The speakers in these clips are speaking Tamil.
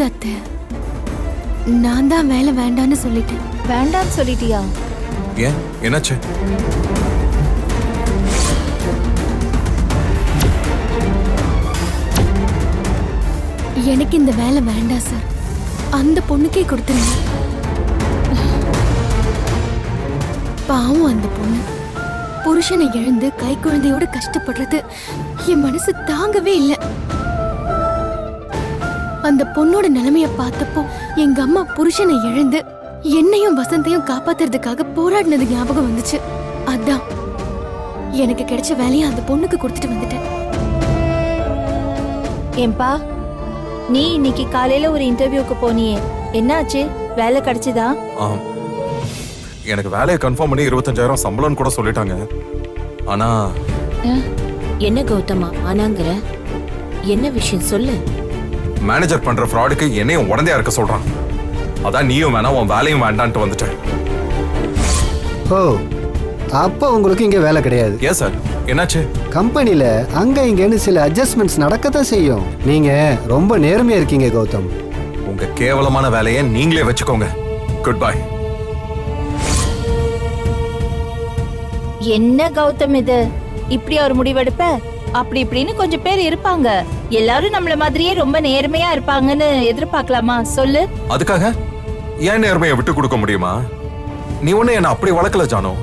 அத்தை. நான் தான் வேலை வேண்டான்னு சொல்லிட்டேன். வேண்டான்னு சொல்லிட்டியா? ஏன், என்னாச்சு? எனக்கு இந்த வேலை வேண்டாம் சார். அந்த பொண்ணுக்கே கொடுத்துருங்க. பாவம் அந்த பொண்ணு புருஷனை இழந்து கை குழந்தையோட கஷ்டப்படுறது என் மனசு தாங்கவே இல்லை. அந்த பொண்ணோட நிலைமைய பார்த்தப்போ எங்க அம்மா புருஷனை இழந்து என்னையும் வசந்தையும் காப்பாத்துறதுக்காக போராடினது ஞாபகம் வந்துச்சு. அதான் எனக்கு கிடைச்ச வேலையை அந்த பொண்ணுக்கு கொடுத்துட்டு வந்துட்டேன். ஏன்பா, நீ இன்னைக்கு காலையில ஒரு இன்டர்வியூக்கு போனியே, என்னாச்சு? வேலை கிடைச்சதா? எனக்கு வேலையை கன்ஃபார்ம் பண்ணி 25,000 சம்பளம் கூட சொல்லிட்டாங்க. ஆனா என்ன கௌதமா ஆனாங்கற? என்ன விஷயம் சொல்லு. மேனேஜர் பண்ற ஃப்ராடுக்கு என்னையும் உடந்தையா இருக்க சொல்றான். அதான் நீயும் வேணா உன் வேலையும் வேண்டான்ட்டு வந்துட்டேன். ஓ, அப்ப உங்களுக்கு இங்க வேலை கிடையாது. ஏன் சார், என்னாச்சு? கம்பெனில அங்க இங்கன்னு சில அட்ஜஸ்ட்மெண்ட்ஸ் நடக்கத்தான் செய்யும். நீங்க ரொம்ப நேர்மையா இருக்கீங்க கௌதம். உங்க கேவலமான வேலையை நீங்களே வச்சுக்கோங்க. Good bye. என்ன கௌதம் இது? இப்படி ஒரு முடிவெடுப்ப? அப்படி இப்படின்னு கொஞ்சம் பேர் இருப்பாங்க. எல்லாரும் நம்மள மாதிரியே ரொம்ப நேர்மையா இருப்பாங்கன்னு எதிர்பார்க்கலாமா? சொல்லு. அதுக்காக ஏன் நேர்மையை விட்டு கொடுக்க முடியுமா? நீ ஒண்ணு என்ன அப்படி வளர்க்கல ஜானு.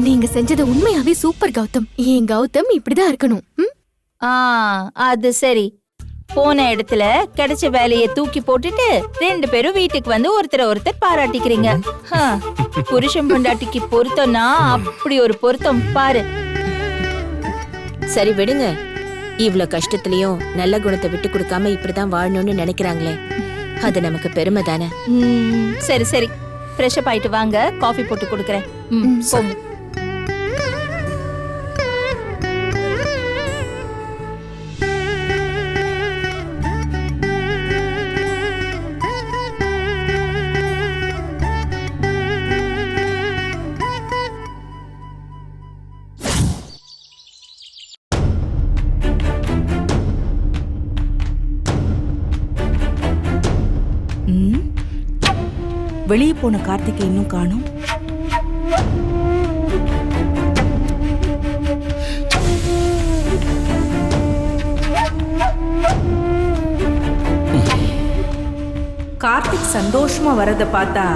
நீங்க செஞ்சது உண்மையாவே சூப்பர் கௌதம். ஏன் கௌதம் இப்படிதான் இருக்கணும். அது சரி. போன இடத்துல கிடைச்ச வேலையை தூக்கி போட்டுட்டு 2 பேரும் வீட்டுக்கு வந்து ஒருத்தர் பாராட்டிக்கிறீங்க. புருஷன் பொண்டாட்டிக்கு பொருத்தம்னா அப்படி ஒரு பொருத்தம் பாரு. சரி விடுங்க. இவ்ளோ கஷ்டத்திலயும் நல்ல குணத்தை விட்டு கொடுக்காம இப்படிதான் வாழணும்னு நினைக்கிறாங்களே, அது நமக்கு பெருமை தானே. சரி சரி, ஃப்ரெஷ் அப் ஆயிட்டு வாங்க, காஃபி போட்டு கொடுக்கறேன். போங்க. வெளியே போன கார்த்திகை இன்னும் காணோம். கார்த்திக் சந்தோஷமா வரத பார்த்தா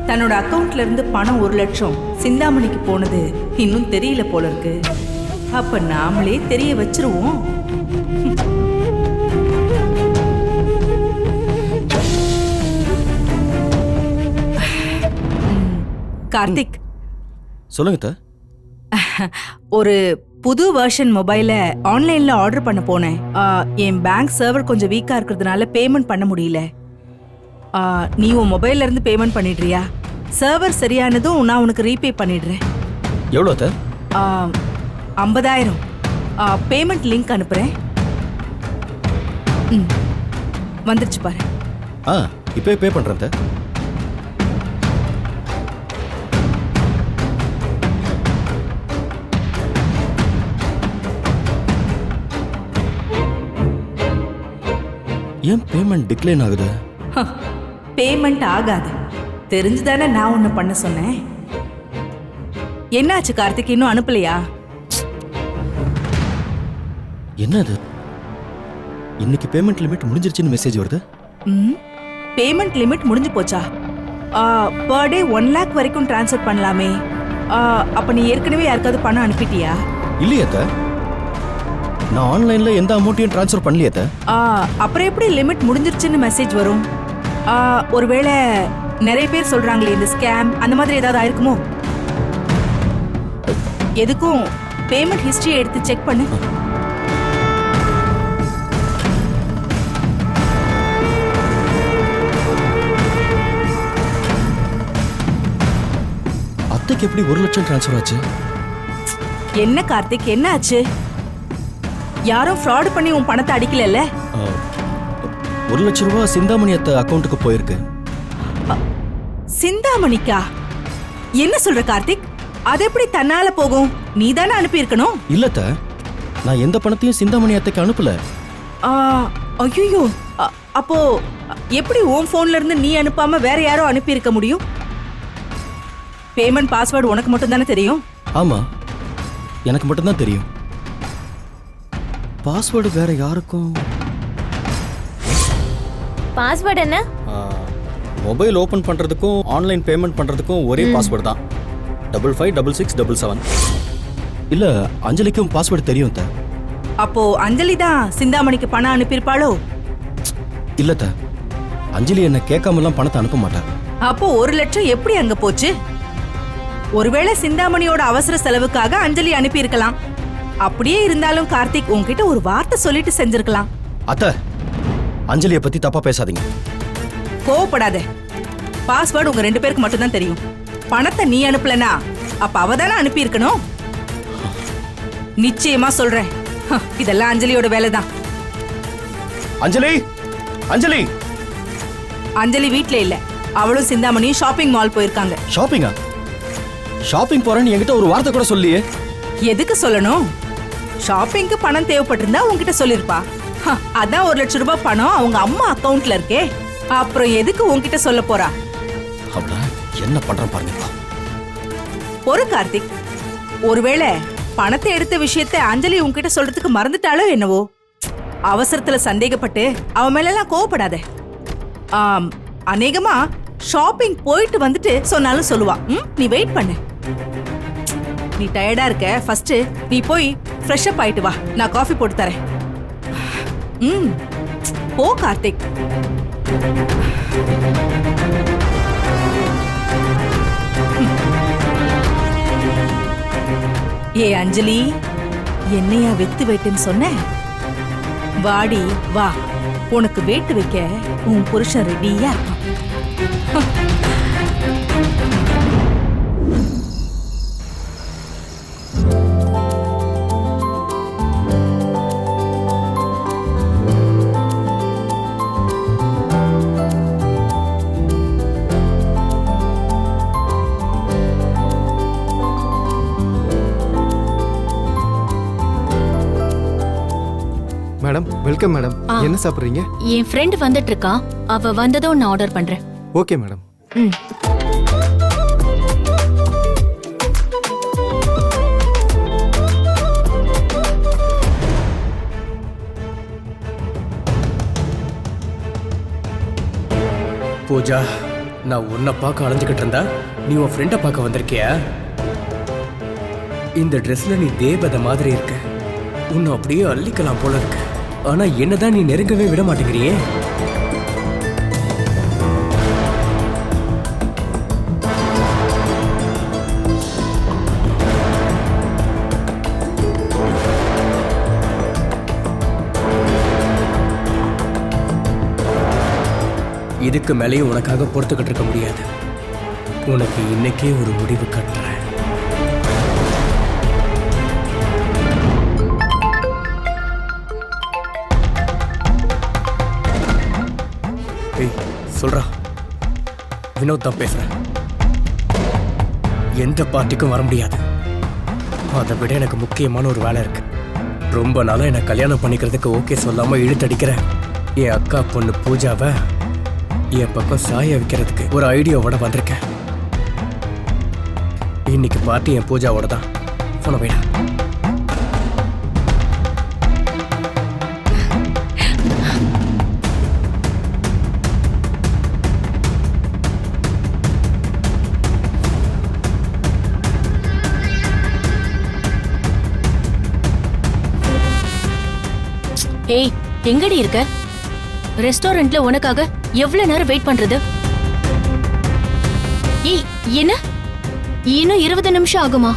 தன்னோட அக்கவுண்ட்ல இருந்து பணம் 1 லட்சம் சிந்தாமணிக்கு போனது இன்னும் தெரியல போல இருக்கு. அப்ப நாமளே தெரிய வச்சிருவோம். கார்த்திக், சொல்லுங்க. ஒரு புது வெர்ஷன் மொபைல ஆன்லைன்ல ஆர்டர் பண்ண போனேன். என் பேங்க் சர்வர் கொஞ்சம் வீக்கா இருக்கிறதுனால பேமெண்ட் பண்ண முடியல. நீ உன் மொபைல்ல இருந்து பேமெண்ட் பண்ணிடுறியா? சர்வர் சரியானதும் நான் உனக்கு ரீபே பண்ணிடுறேன். எவ்வளோ? 50,000. பேமெண்ட் லிங்க் அனுப்புறேன். வந்துருச்சு பாரு. இப்போ பே பண்றேன். ஏன் பேமெண்ட் டிக்ளைன் ஆகுது? பேமெண்ட் ஆகாது தெரிஞ்சுதானே நான் ஒன்னு பண்ண சொன்னேன். என்னாச்சு கார்த்திக், இன்னும் அனுப்பலையா? என்னது, இன்னைக்கு பேமெண்ட் லிமிட் முடிஞ்சிருச்சுன்னு மெசேஜ் வருது. பேமெண்ட் லிமிட் முடிஞ்சு போச்சா? பர் டே 1 lakh வரைக்கும் டிரான்ஸ்ஃபர் பண்ணலாமே. அப்ப நீ ஏற்கனவே யாருக்காவது பணம் அனுப்பிட்டியா? இல்லையா, நான் ஆன்லைன்ல எந்த அமௌண்ட்டையும் ட்ரான்ஸ்ஃபர் பண்ணலையே. அப்புறம் எப்படி லிமிட் முடிஞ்சிருச்சுன்னு மெசேஜ் வரும்? ஒருவேளை நிறைய பேர் சொல்றாங்களே இந்த ஸ்கேம் அந்த மாதிரி ஏதாவது ஆயிருக்குமோ? எதுக்கும் பேமெண்ட் ஹிஸ்டரி எடுத்து செக் பண்ணு. அத்தைக்கு எப்படி 1 லட்சம் ட்ரான்ஸ்ஃபர் ஆச்சு? என்ன கார்த்திக், என்ன ஆச்சு? யாரும் ஃப்ராட் பண்ணி உன் பணத்தை அடிக்கல? 1 லட்சம் ரூபாய் சிந்தாமணி அத்தை அக்கவுண்ட்டுக்கு போயிருக்கு. சிந்தாமணிக்கா? என்ன சொல்ற கார்த்திக்? அது எப்படி தன்னால போகும்? நீ தானே அனுப்பி இருக்கணும். இல்ல, நான் எந்த பணத்தையும் சிந்தாமணி அத்தைக்கு அனுப்பல. ஐயோ, அப்போ எப்படி உன் போன்ல இருந்து நீ அனுப்பாம வேற யாரோ அனுப்பி இருக்க முடியும்? பேமெண்ட் பாஸ்வேர்டு உனக்கு மட்டும் தானே தெரியும். ஆமா, எனக்கு மட்டும்தான் தெரியும். பாஸ்வேர்டு வேற யாருக்கும். பாஸ்வேர்டு என்ன? மொபைல் ஓபன் பண்றதுக்கும் ஆன்லைன் பேமெண்ட் பண்றதுக்கும் ஒரே பாஸ்வேர்டு தான். 556677. இல்ல, அஞ்சலிக்கும் பாஸ்வேர்டு தெரியும் த. அப்போ அஞ்சலி தான் சிந்தாமணிக்கு பணம் அனுப்பியிருப்பாளோ? இல்ல த, அஞ்சலி என்ன கேட்காமலாம் பணத்தை அனுப்ப மாட்டா. அப்போ 1 லட்சம் எப்படி அங்க போச்சு? ஒருவேளை சிந்தாமணியோட அவசர செலவுக்காக அஞ்சலி அனுப்பி இருக்கலாம். அப்படியே இருந்தாலும் கார்த்திக் உன்கிட்ட ஒரு வார்த்தை சொல்லிட்டு செஞ்சிருக்கலாம். அத்த, அஞ்சலியை பத்தி தப்பா பேசாதீங்க. கோவப்படாத. பாஸ்வேர்டு உங்க 2 பேருக்கு மட்டும் தான் தெரியும். பணத்தை நீ அனுப்பலனா அப்ப அவ தானே அனுப்பி இருக்கணும். நிச்சயமா சொல்றேன், இதெல்லாம் அஞ்சலியோட வேலைதான். அஞ்சலி, அஞ்சலி. அஞ்சலி வீட்ல இல்ல. அவளும் சிந்தாமணியும் ஷாப்பிங் மால் போயிருக்காங்க. ஷாப்பிங்கா? ஷாப்பிங் போறேன்னு என்கிட்ட ஒரு வார்த்தை கூட சொல்லியே. எதுக்கு சொல்லணும்? ஷாப்பிங்க்கு பணம் தேவைப்பட்டிருந்தா உன்கிட்ட சொல்லிருப்பா. அதான் 1 லட்சம் ரூபாய் பணம் அவங்க அம்மா அக்கவுண்ட்ல இருக்கே. அப்புறம் எதுக்கு உன்கிட்ட சொல்ல போறா? அவள என்ன பண்றான் பாருங்கப்பா. ஒரு கார்த்திக், ஒருவேளை பணத்தை எடுத்த விஷயத்தை அஞ்சலி உன்கிட்ட சொல்றதுக்கு மறந்துட்டாலோ என்னவோ. அவசரத்துல சந்தேகப்பட்டு அவ மேல எல்லாம் கோவப்படாத. அநேகமா ஷாப்பிங் போயிட்டு வந்துட்டு சொன்னாலும் சொல்லுவா. நீ வெயிட் பண்ணு. நீ டயர்டா இருக்க, ஃபர்ஸ்ட் நீ போய் ஃப்ரெஷ் அப் ஆயிட்டு வா. நான் காஃபி போட்டு தரேன். போ கார்த்திக். ஏ அஞ்சலி, என்னையா வெத்து வெட்டுன்னு சொன்ன? வாடி வா, உனக்கு வேட்டு வைக்க உன் புருஷன் ரெடியா இருக்கான். Madam, welcome madam. என்ன சாப்பிட்றீங்க? என் ஃப்ரெண்ட் வந்துட்டு இருக்கா, அவ வந்ததும் நான் ஆர்டர் பண்றேன். Okay madam. பூஜா, நான் உன்னை பார்க்க அலைஞ்சுக்கிட்டு இருந்தா நீ உன் ஃப்ரெண்டை பார்க்க வந்திருக்கியா? இந்த ட்ரெஸ்ல நீ தேவதை மாதிரி இருக்க. உன்னை அப்படியே அள்ளிக்கலாம் போல இருக்கு. ஆனா என்னதான் நீ நெருங்கவே விட மாட்டேங்கிறியே. இதுக்கு மேலேயும் உனக்காக பொறுத்துக்கிட்டு இருக்க முடியாது. உனக்கு இன்னைக்கே ஒரு முடிவு கட்டுறேன். சொல்றா, வினோத் தான் பேசுறேன். எந்த பார்ட்டிக்கும் வர முடியாது. அதை விட எனக்கு முக்கியமான ஒரு வேலை இருக்கு. ரொம்ப நாளா என்னை கல்யாணம் பண்ணிக்கிறதுக்கு ஓகே சொல்லாம இழுத்தடிக்கிறேன் என் அக்கா பொண்ணு பூஜாவை என் பக்கம் சாய வைக்கிறதுக்கு ஒரு ஐடியாவோட வந்திருக்கேன். இன்னைக்கு பார்ட்டி என் பூஜாவோட தான். போன வைடா. ஏய், எங்கடி இருக்க? ரெஸ்டாரண்ட்ல உனக்காக எவ்வளவு நேரம் வெயிட் பண்றது? ஏய், என்ன இன்னும் 20 நிமிஷம் ஆகுமா?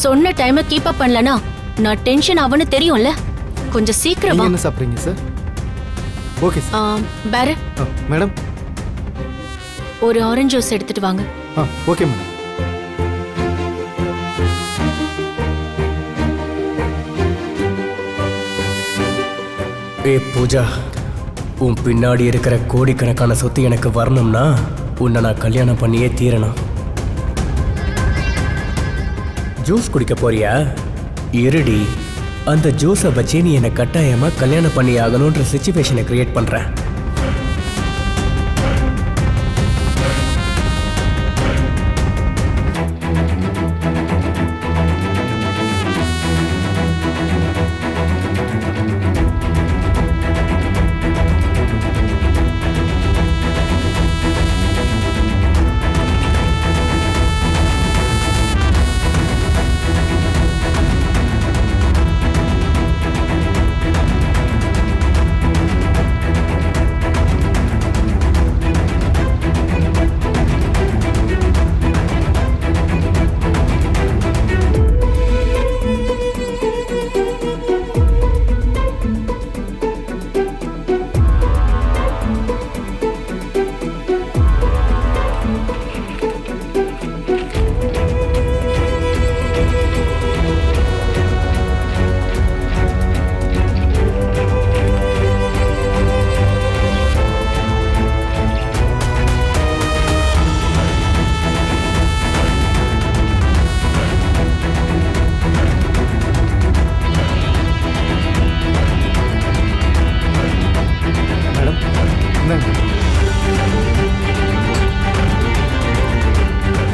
சொன்ன டைமை கீப் அப் பண்ணலனா நான் டென்ஷன் ஆவன்னு தெரியும்ல. கொஞ்சம் சீக்கிரம் வா. என்ன சாப்பிட்றீங்க சார்? Okay sir. வேற மேடம், ஒரு ஆரஞ்சு ஜூஸ் எடுத்துட்டு வாங்க. Okay madam. பூஜா, உன் பின்னாடி இருக்கிற கோடிக்கணக்கான சொத்து எனக்கு வரணும்னா உன்னை நான் கல்யாணம் பண்ணியே தீரணும். ஜூஸ் குடிக்க போறியா? இருடி, அந்த ஜூஸை வச்சு நீ என்னை கட்டாயமா கல்யாணம் பண்ணி ஆகணுன்ற சிச்சுவேஷனை கிரியேட் பண்ற.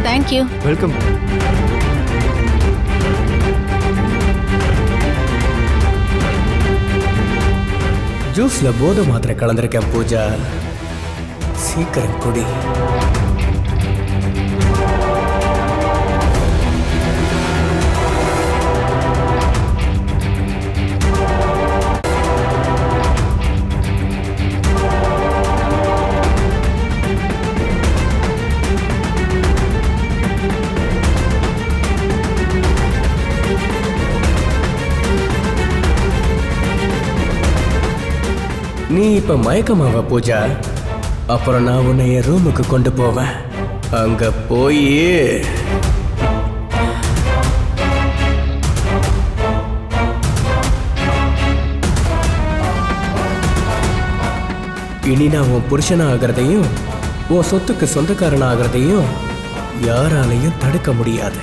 தேங்க்யூ. வெல்கம். ஜூஸ்ல போதை மாத்திரை கலந்திருக்கேன் பூஜா, சீக்கிரம் குடி. நீ இப்ப மயக்கமாவ பூஜா, அப்புறம் நான் உன்னை என் ரூமுக்கு கொண்டு போவேன். அங்க போய் இனி நான் உன் புருஷனா ஆகிறதையும் உன் சொத்துக்கு சொந்தக்காரன் ஆகிறதையும் யாராலையும் தடுக்க முடியாது.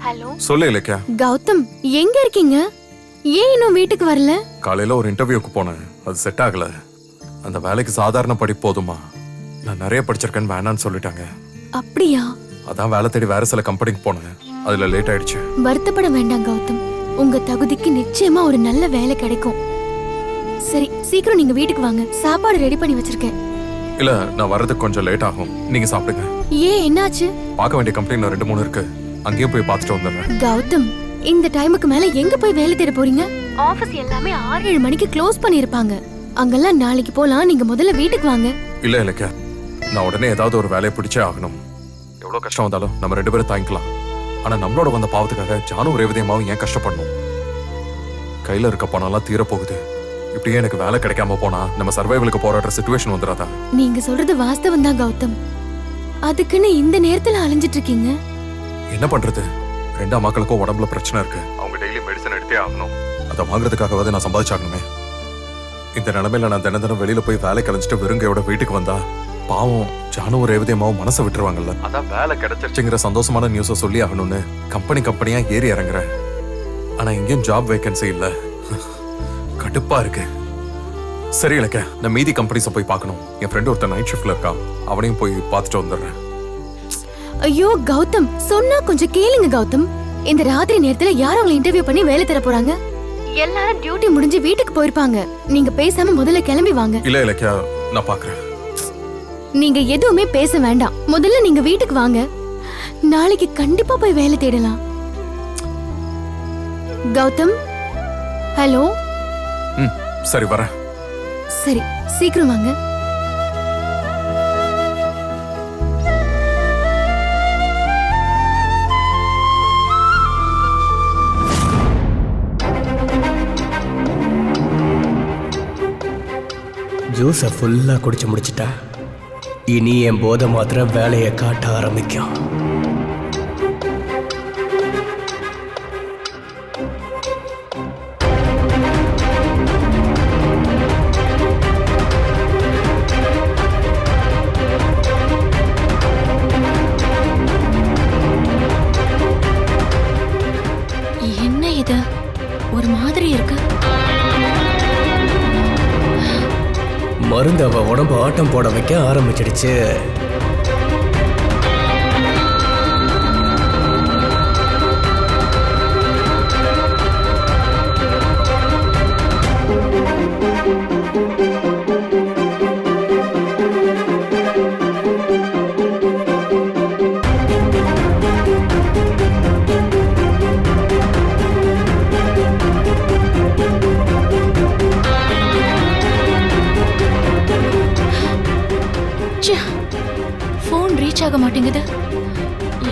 ஹலோ சொல்லு இலக்கியா. கௌதம், எங்க இருக்கீங்க? ஏன் இன்னும் வீட்டுக்கு வரல? காலையில ஒரு இன்டர்வியூக்கு போனேன், அது செட் ஆகல. அந்த வேலைக்கு சாதாரண படிப்பு போதுமா, நான் நிறைய படிச்சிருக்கேன்னு வேணான்னு சொல்லிட்டாங்க. அப்படியா? அதான் வேலை தேடி வேற சில கம்பெனிக்கு போனேன், அதுல லேட் ஆயிடுச்சு. வருத்தப்பட வேண்டாம் கௌதம், உங்க தகுதிக்கு நிச்சயமா ஒரு நல்ல வேலை கிடைக்கும். சரி, சீக்கிரம் நீங்க வீட்டுக்கு வாங்க, சாப்பாடு ரெடி பண்ணி வச்சிருக்கேன். இல்ல, நான் வர்றதுக்கு கொஞ்சம் லேட் ஆகும், நீங்க சாப்பிடுங்க. ஏன், என்னாச்சு? பார்க்க வேண்டிய கம்பெனி 2-3 இருக்கு, அங்கேயும் போய் பார்த்துட்டு வந்துடுறேன். கௌதம், இந்த டைமுக்கு மேல எங்க போய் வேலை தேட போறீங்க? ஆபீஸ் எல்லாமே 6-7 மணிக்கு க்ளோஸ் பண்ணிருப்பாங்க. அங்கெல்லாம் நாளைக்கு போலாம், நீங்க முதல்ல வீட்டுக்கு வாங்க. இல்ல இலக்கியா, நான் உடனே ஏதாவது ஒரு வேலையை பிடிச்சே ஆகணும். எவ்வளவு கஷ்டம் வந்தாலும் நம்ம 2 பேரும் தாங்கிக்கலாம். ஆனா நம்மளோட வந்த பாவத்துக்காக ஜானு ரேவதியமாவும் ஏன் கஷ்டப்படணும்? கையில இருக்க பணம்லாம் தீர போகுது. இப்படியே எனக்கு வேலை கிடைக்காம போனா நம்ம சர்வைவலுக்கு போராடுற சிச்சுவேஷன் வந்துடாதா? நீங்க சொல்றது வாஸ்தவம் தான் கௌதம். அதுக்குன்னு இந்த நேரத்துல அலைஞ்சிட்டு இருக்கீங்க. என்ன பண்றது? 2 அம்மாக்களுக்கும் உடம்புல பிரச்சனை இருக்கு, அவங்க டெய்லி மெடிசன் எடுத்தே ஆகணும். அதை வாங்குறதுக்காகவாது நான் சம்பாதிச்சாகணுமே. இந்த நிலைமையில நான் தினம் வெளியில போய் வேலை கலைஞ்சிட்டு வெறுங்கையோட வீட்டுக்கு வந்தா பாவம் ஜானு ரேவதியமாவும் மனசை விட்டுருவாங்கல்ல. அதான் வேலை கிடைச்சிருச்சுங்கிற சந்தோஷமான நியூஸை சொல்லி ஆகணும்னு கம்பெனியா ஏறி இறங்குறேன். ஆனா எங்கேயும் ஜாப் வேகன்சி இல்ல, கடுப்பா இருக்கு. சரி இலக்க, நான் மீதி கம்பெனிஸை போய் பார்க்கணும். என் ஃப்ரெண்ட் ஒருத்தர் நைட் ஷிஃப்ட்ல இருக்கா, அவனையும் போய் பார்த்துட்டு வந்துடுறேன். ஐயோ கௌதம், சொன்னா கொஞ்சம் கேளுங்க கௌதம். இந்த ராத்திரி நேரத்துல யார் அவங்களை இன்டர்வியூ பண்ணி வேலை தர போறாங்க? எல்லாரும் டியூட்டி முடிஞ்சு வீட்டுக்கு போயிருப்பாங்க. நீங்க பேசாம முதல்ல கிளம்பி வாங்க. இல்ல இலக்கியா, நான் பாக்குறேன். நீங்க எதுவுமே பேச வேண்டாம், முதல்ல நீங்க வீட்டுக்கு வாங்க. நாளைக்கு கண்டிப்பா போய் வேலை தேடலாம். கௌதம், ஹலோ. சரி வரேன். சரி, சீக்கிரம் வாங்க. ஜூஸை ஃபுல்லா குடிச்சு முடிச்சிட்டா, இனி என் போதை மாத்திர வேலையை காட்ட ஆரம்பிக்கும். மருந்து அவ உடம்பு ஆட்டம் போட வைக்க ஆரம்பிச்சிடுச்சு. போன் ரீச் ஆக மாட்டேங்குது.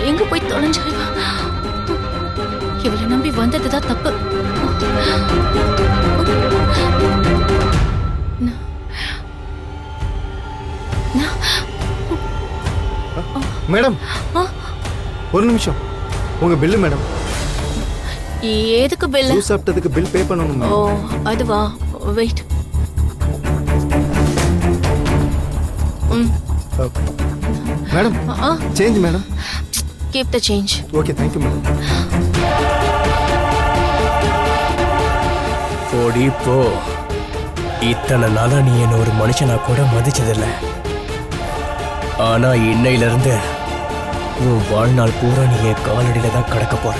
எங்க போய் தொலைஞ்சா இவ? இவளை நம்பி வந்ததுதான் தப்பு. மேடம் ஒரு நிமிஷம், உங்க பில்லு மேடம். எதுக்கு பில்? ஜூஸ் சாப்பிட்டதுக்கு பில் பே பண்ணணும். ஓ அதுவா, wait. Madam change madam. Keep the change. Okay thank you madam. போடி போ. இத்தனை நாளா நீ என்ன ஒரு மனுஷனா கூட மதிச்சதில்ல. ஆனா இன்னையில இருந்து உன் வாழ்நாள் பூரா நீ என் காலடியில தான் கடக்க போற.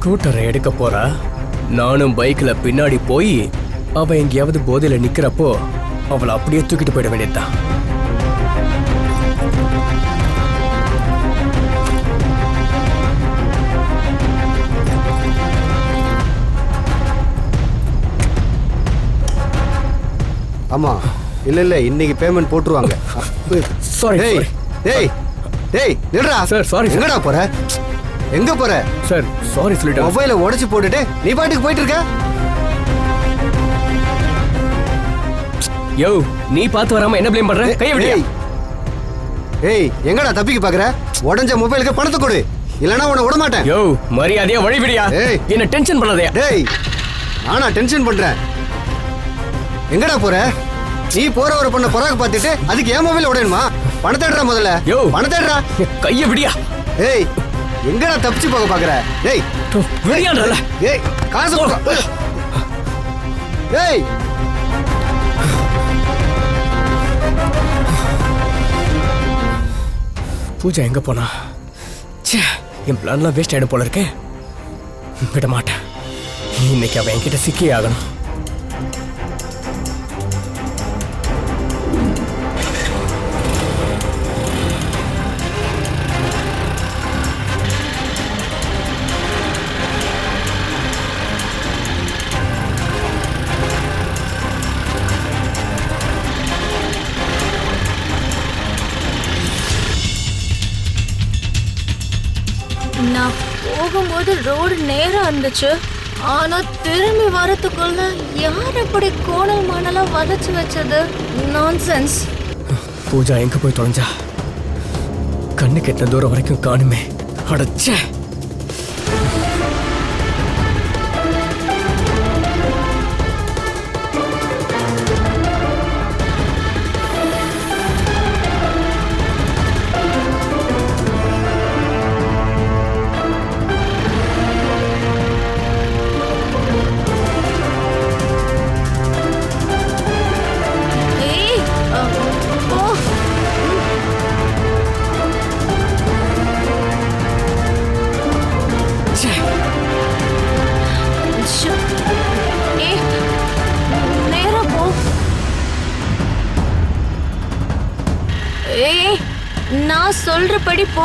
ஸ்கூட்டரை எடுக்க போறா. நானும் பைக்ல பின்னாடி போய் அவ எங்கேயாவது போதையில நிக்கிறப்போ அவளை அப்படியே தூக்கிட்டு போயிட வேண்டியதுதான். ஆமா இல்ல இன்னைக்கு பேமெண்ட் போட்டுருவாங்க. சாரி டேய் டேய் டேய் நில்றா. Sir sorry. எங்கடா போற? எங்க போற? சார் சாரி சொல்லிட்டேன். மொபைலை உடைச்சு போட்டுட்டு நீ பாட்டுக்கு போயிட்டு இருக்க. யோ நீ பார்த்து வராம என்ன ப்ளேம் பண்ற? கைய விடு. ஏய் எங்கடா தப்பிக்க பாக்குற? உடைஞ்ச மொபைலுக்கு பணத்தை கொடு, இல்லனா உன்னை விட மாட்டேன். யோ மரியாதையா வழி விடியா. என்ன டென்ஷன் பண்ணாதே. டேய் நானா டென்ஷன் பண்றேன்? எங்கடா போற? நீ போற ஒரு பொண்ண பராக பார்த்துட்டு அதுக்கு ஏன் மொபைல் உடையணுமா? பணத்தை எடுறா முதல்ல. யோ பணத்தை எடுறா. கைய விடியா. ஏய் எங்கடா தப்பிச்சு போக பாக்குற? டேய் விடியான்றல. ஏய் காசு கொடு. ஏய் பூஜா எங்க போனா? ச்சே, என் பிளான்லாம் வேஸ்ட் ஆயிடும் போல இருக்கே. விட மாட்டேன். இன்னைக்கு அவன் என்கிட்ட சிக்கியே ஆகணும். நான் போகும்போது ரோடு நேரா இருந்துச்சு. ஆனா திரும்பி வரதுக்குள்ள யார் அப்படி கோணல் மணலாம் வதச்சு வச்சது? நான்சென்ஸ். பூஜா எங்க போய் தொலைஞ்சா? கண்ணு கெட்ட தூரம் வரைக்கும் காணுமே. அடச்சே. நான் சொல்றபடி போ.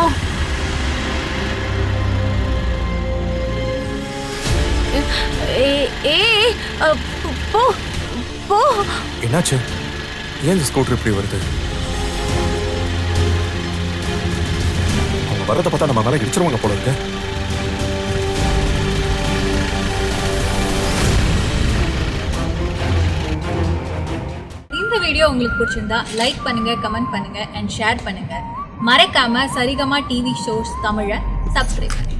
போ போ. என்னாச்சு? ஏன் இந்த ஸ்கூட்டர் இப்படி வருது? அவங்க வரதை பார்த்தா நம்ம மேல இடிச்சிருவாங்க போல இருக்கு. இந்த வீடியோ உங்களுக்கு பிடிச்சிருந்தா லைக் பண்ணுங்கள், கமெண்ட் பண்ணுங்கள் அண்ட் ஷேர் பண்ணுங்கள். மறக்காமல் சரிகமா டிவி ஷோஸ் தமிழை சப்ஸ்கிரைப் பண்ணுங்கள்.